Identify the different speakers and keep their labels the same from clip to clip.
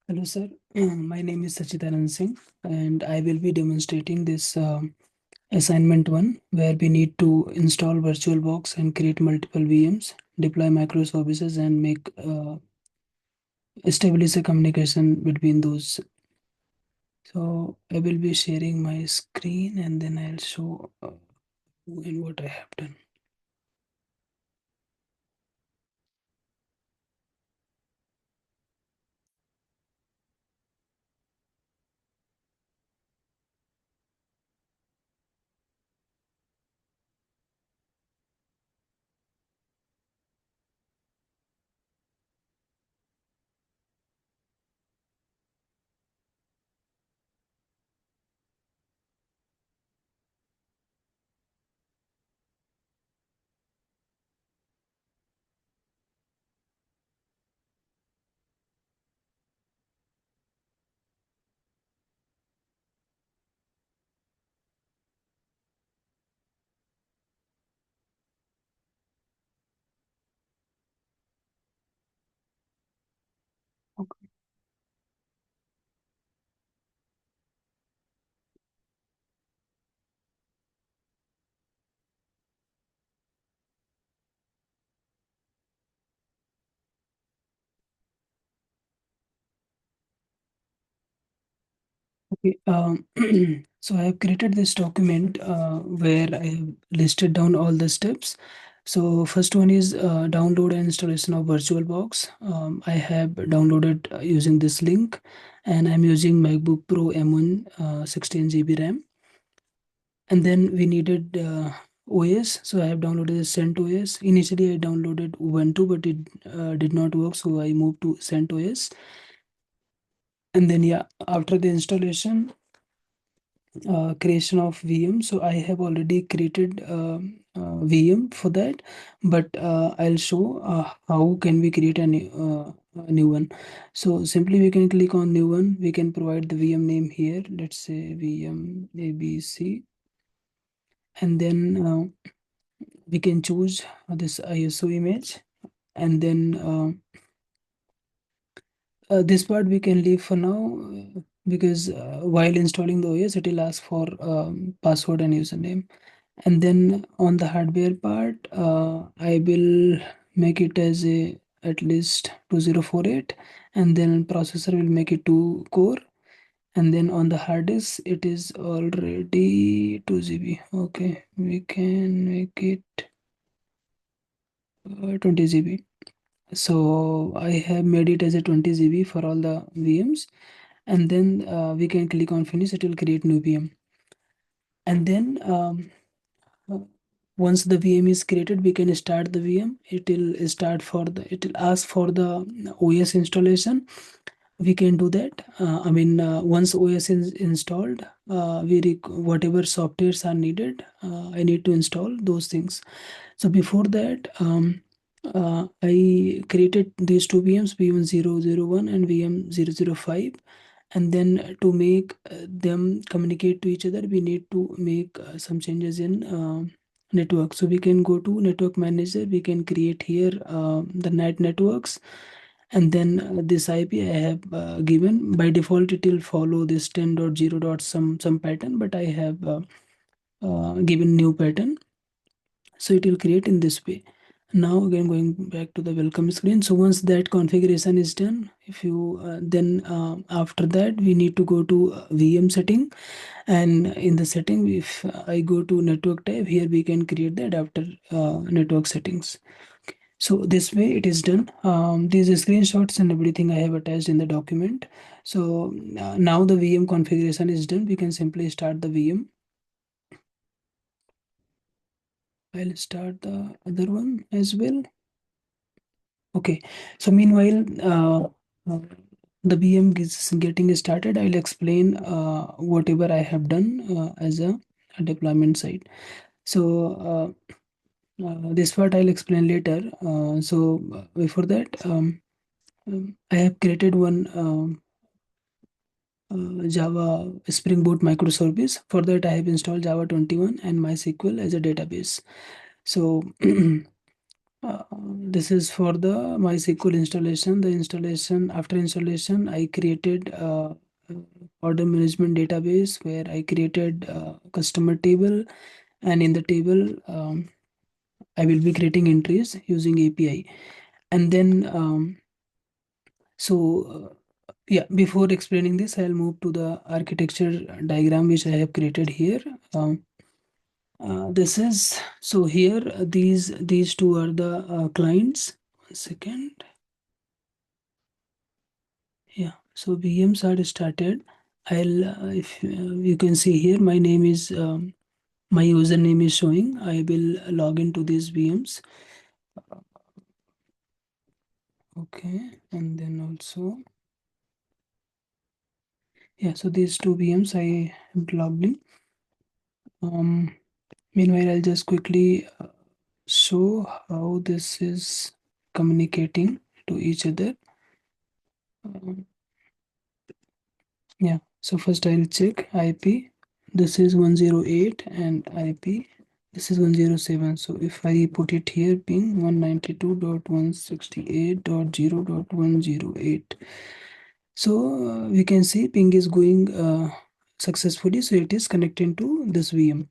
Speaker 1: Hello, sir. My name is Sachidanand Singh, and I will be demonstrating this assignment one, where we need to install VirtualBox and create multiple VMs, deploy microservices, and make establish a communication between those. So I will be sharing my screen, and then I'll show who and what I have done. Okay. So I have created this document where I have listed down all the steps. So first one is download and installation of VirtualBox. I have downloaded using this link, and I'm using MacBook Pro M1 16 GB RAM. And then we needed OS. So I have downloaded CentOS. Initially, I downloaded Ubuntu, but it did not work. So I moved to CentOS. And then, yeah, after the installation, creation of VM. So I have already created VM for that, but I'll show how can we create a new one. So simply we can click on new one. We can provide the VM name here. Let's say VM ABC, and then we can choose this ISO image, and then this part we can leave for now because while installing the OS, it will ask for password and username. And then on the hardware part, I will make it as a at least 2048, and then processor will make it 2 core. And then on the hard disk, it is already 2 GB. Okay, we can make it 20 GB. So I have made it as a 20 GB for all the VMs, and then we can click on finish. It will create new VM, and then uh, once the VM is created, we can start the VM. It will ask for the OS installation. We can do that. Once OS is installed, whatever softwares are needed, I need to install those things. So before that, I created these two VMs, VM 001 and VM 005. And then to make them communicate to each other, we need to make some changes in network. So we can go to network manager. We can create here the NAT networks, and then this IP I have given. By default, it will follow this 10.0 some pattern, but I have given new pattern, so it will create in this way. Now again, going back to the welcome screen. So once that configuration is done, if you then after that, we need to go to VM setting, and in the setting, if I go to network tab, here we can create the adapter network settings. So this way it is done. These screenshots and everything I have attached in the document. So now the VM configuration is done. We can simply start the VM. I'll start the other one as well. Okay. So meanwhile, the VM is getting started. I'll explain whatever I have done as a deployment site. So this part I'll explain later. Before that, I have created one Java Spring Boot microservice. For that, I have installed Java 21 and MySQL as a database. So This is for the MySQL installation. The installation, after installation, I created order management database where I created customer table, and in the table I will be creating entries using API. And then yeah, before explaining this, I'll move to the architecture diagram which I have created here. This is so here these two are the clients. One second. Yeah, so VMs are started. I'll if you can see here, my name is my username is showing. I will log into these VMs. Okay, and then also yeah, so these two VMs I have logged in. Meanwhile, I'll just quickly show how this is communicating to each other. Um, yeah, so first I'll check IP. This is 108 and IP. This is 107. So if I put it here, ping 192.168.0.108. So we can see ping is going successfully. So it is connecting to this VM.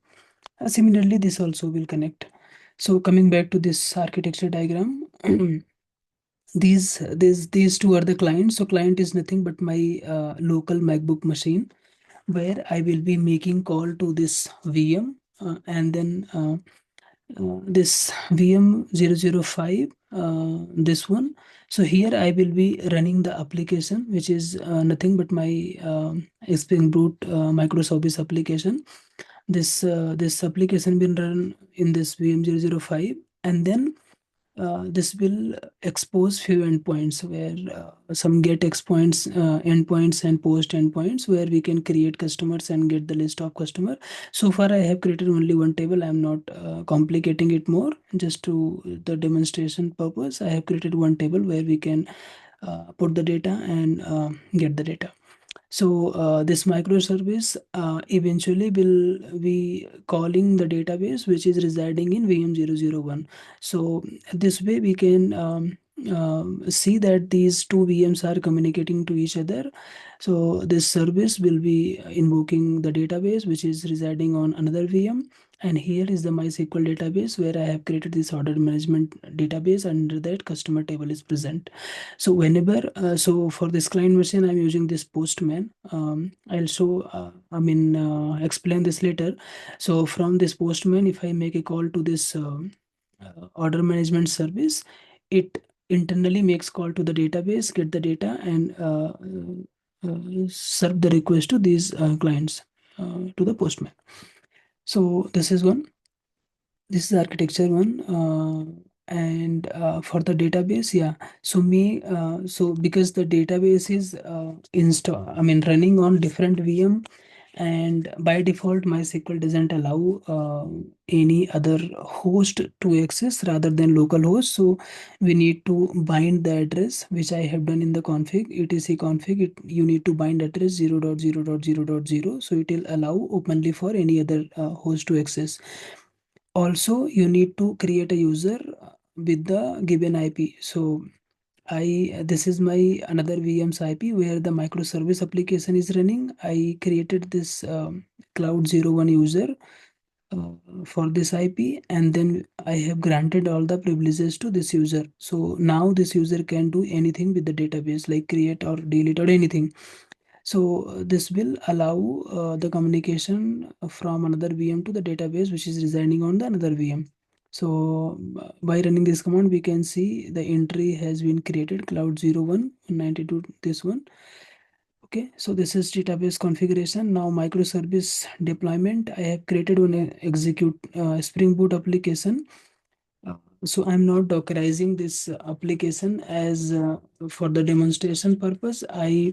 Speaker 1: Similarly, this also will connect. So coming back to this architecture diagram, these two are the clients. So client is nothing but my local MacBook machine, where I will be making call to this VM, and then this VM 005, this one. So here I will be running the application, which is nothing but my Spring Boot microservice application. This application will run in this VM 005, and then this will expose few endpoints where some get endpoints, endpoints and post endpoints, where we can create customers and get the list of customer. So far I have created only one table. I am not complicating it more. Just to the demonstration purpose, I have created one table where we can put the data and get the data. So this microservice eventually will be calling the database which is residing in VM 001. So this way we can see that these two VMs are communicating to each other. So this service will be invoking the database which is residing on another VM. And here is the MySQL database where I have created this order management database. Under that, customer table is present. So whenever, so for this client machine, I'm using this Postman. I'll show, explain this later. So from this Postman, if I make a call to this order management service, it internally makes call to the database, get the data, and serve the request to these clients to the Postman. So this is one. This is architecture one. And for the database, yeah. So because the database is running on different VM, and by default MySQL doesn't allow any other host to access rather than local host. So we need to bind the address, which I have done in the config, etc config. You need to bind address 0.0.0.0, so it will allow openly for any other host to access. Also, you need to create a user with the given IP. So this is my another VM's IP where the microservice application is running. I created this Cloud 01 user uh, for this IP, and then I have granted all the privileges to this user. So now this user can do anything with the database, like create or delete or anything. So this will allow the communication from another VM to the database which is residing on the another VM. So by running this command, we can see the entry has been created, Cloud 01 92, this one. Okay, so this is database configuration. Now microservice deployment. I have created one execute Spring Boot application. So I'm not dockerizing this application as for the demonstration purpose. I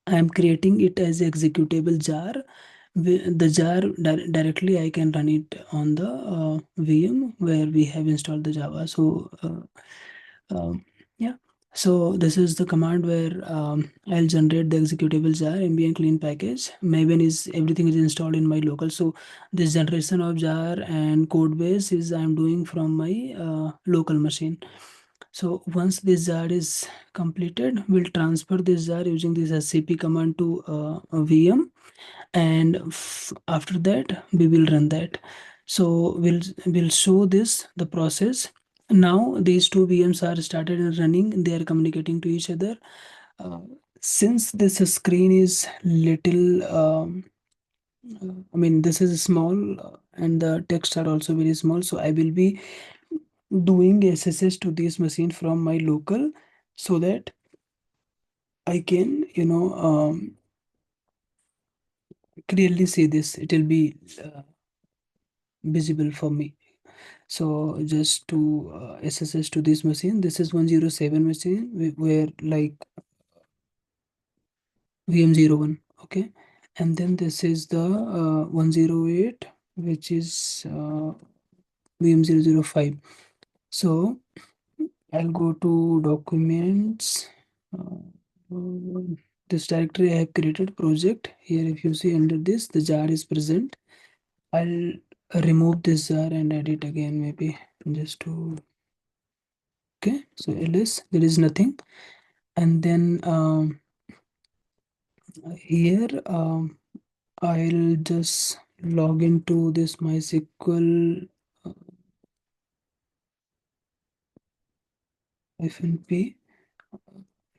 Speaker 1: am creating it as executable jar. The jar directly I can run it on the VM where we have installed the Java. So yeah. So this is the command where I'll generate the executable jar ambient clean package. Maven is everything is installed in my local. So this generation of jar and code base is I'm doing from my local machine. So once this jar is completed, we'll transfer this jar using this scp command to a VM, and after that we will run that. So we'll show this the process. Now these two VMs are started and running, they are communicating to each other. uh, since this screen is little I mean this is small, and the text are also very small, so I will be doing SSH to this machine from my local, so that I can clearly see this. It will be visible for me. So just to SSH to this machine, this is 107 machine where like VM01, okay, and then this is the 108, which is VM005. So I'll go to documents. This directory I have created project here. If you see under this, the jar is present. I'll remove this jar and edit again, maybe just to, okay. So ls, there is nothing. And then here I'll just log into this MySQL -p.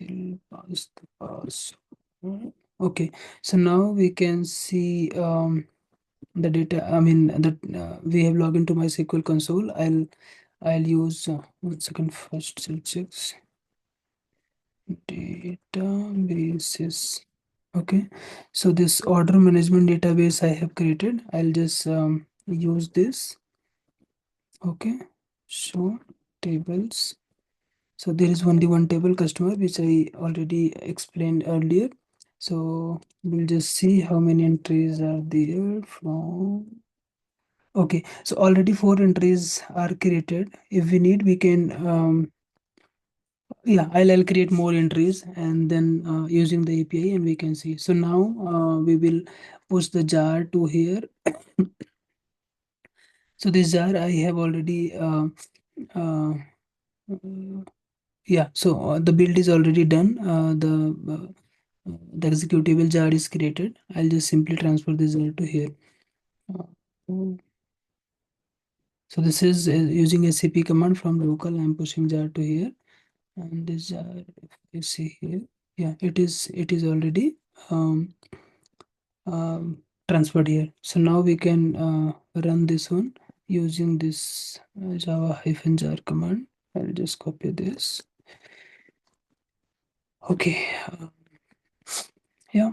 Speaker 1: I'll pass the password. Okay, so now we can see the data. I mean that we have logged into MySQL console. I'll use 1 second first. Checks databases. Okay, so this order management database I have created, I'll just use this. Okay, so tables. So there is only one table, customer, which I already explained earlier. So we'll just see how many entries are there from. Okay, so already 4 entries are created. If we need, we can yeah, I'll create more entries, and then using the API, and we can see. So now we will push the jar to here. So this jar I have already uh, yeah, so the build is already done. The executable jar is created. I'll just simply transfer this jar to here. Uh, so this is using a cp command from local. I'm pushing jar to here, and this jar, if you see here, yeah, it is already um, transferred here. So now we can run this one using this java -jar command. I'll just copy this. Okay, yeah.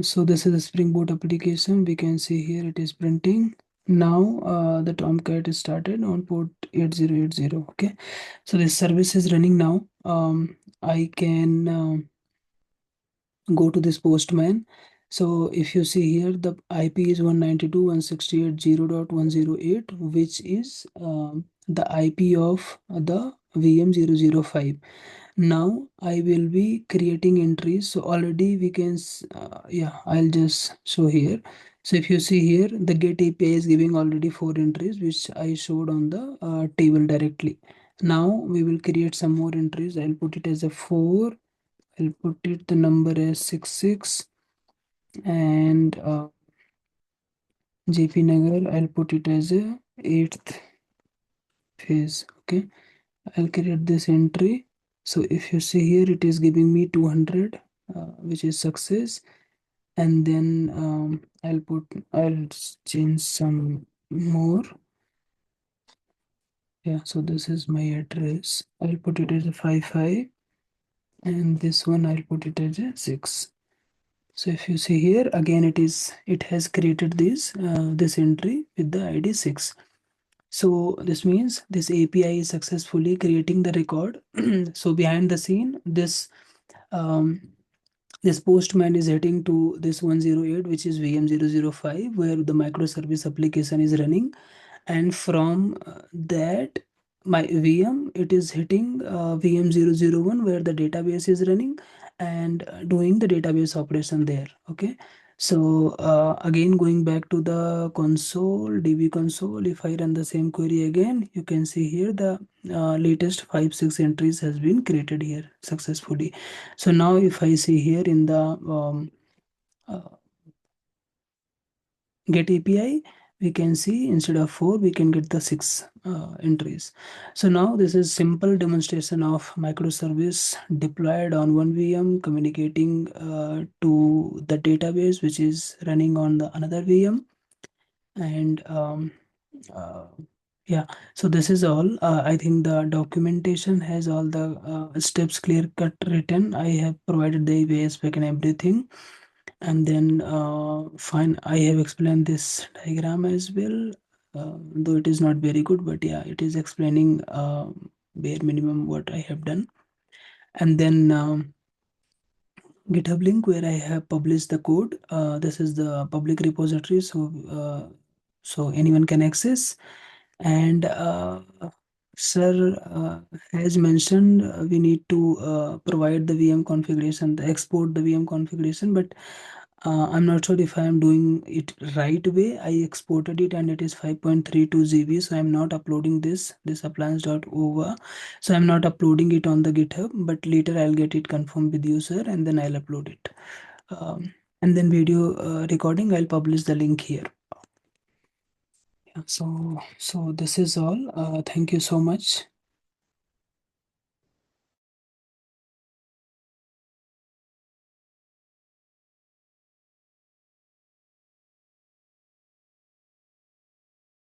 Speaker 1: So this is a Spring Boot application. We can see here it is printing. Now the Tomcat is started on port 8080. Okay, so this service is running now. I can go to this postman. So if you see here, the IP is 192.168.0.108, which is the IP of the VM005. Now I will be creating entries. So already we can yeah, I'll just show here. So if you see here, the get API is giving already 4 entries, which I showed on the table directly. Now we will create some more entries. I'll put it as a 4. I'll put it the number as 66, and JP Nagar, I'll put it as a 8th phase. Okay, I'll create this entry. So if you see here, it is giving me 200, which is success. And then I'll change some more. Yeah, so this is my address. I'll put it as a 55, and this one I'll put it as a 6. So if you see here, again it has created this entry with the ID 6. So this means this API is successfully creating the record. So behind the scene, um, this postman is heading to this 108, which is VM005, where the microservice application is running. And from that, my VM, it is hitting VM 001 where the database is running and doing the database operation there. Okay. So again, going back to the console, DB console, if I run the same query again, you can see here the latest 5-6 entries has been created here successfully. So now if I see here in the uh, get API, we can see instead of 4, we can get the 6 entries. So now this is simple demonstration of microservice deployed on one VM communicating to the database, which is running on the another VM. And uh, yeah, so this is all. I think the documentation has all the steps clear cut written. I have provided the API spec and everything. And then fine, I have explained this diagram as well, though it is not very good, but yeah, it is explaining bare minimum what I have done. And then GitHub link where I have published the code. This is the public repository, so anyone can access. And sir has mentioned we need to provide the VM configuration, the export the VM configuration, but I'm not sure if I am doing it right way. I exported it and it is 5.32 GB, so I'm not uploading this appliance.over. So I'm not uploading it on the GitHub, but later I'll get it confirmed with you, sir, and then I'll upload it. And then video recording, I'll publish the link here. Yeah, so this is all. Thank you so much.